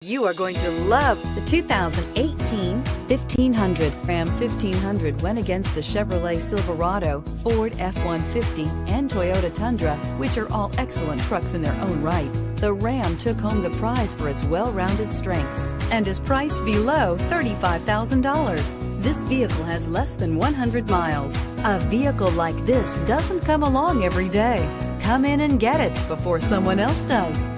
You are going to love the 2018 1500. Ram 1500 went against the Chevrolet Silverado, Ford F-150, and Toyota Tundra, which are all excellent trucks in their own right. The Ram took home the prize for its well-rounded strengths and is priced below $35,000. This vehicle has less than 100 miles. A vehicle like this doesn't come along every day. Come in and get it before someone else does.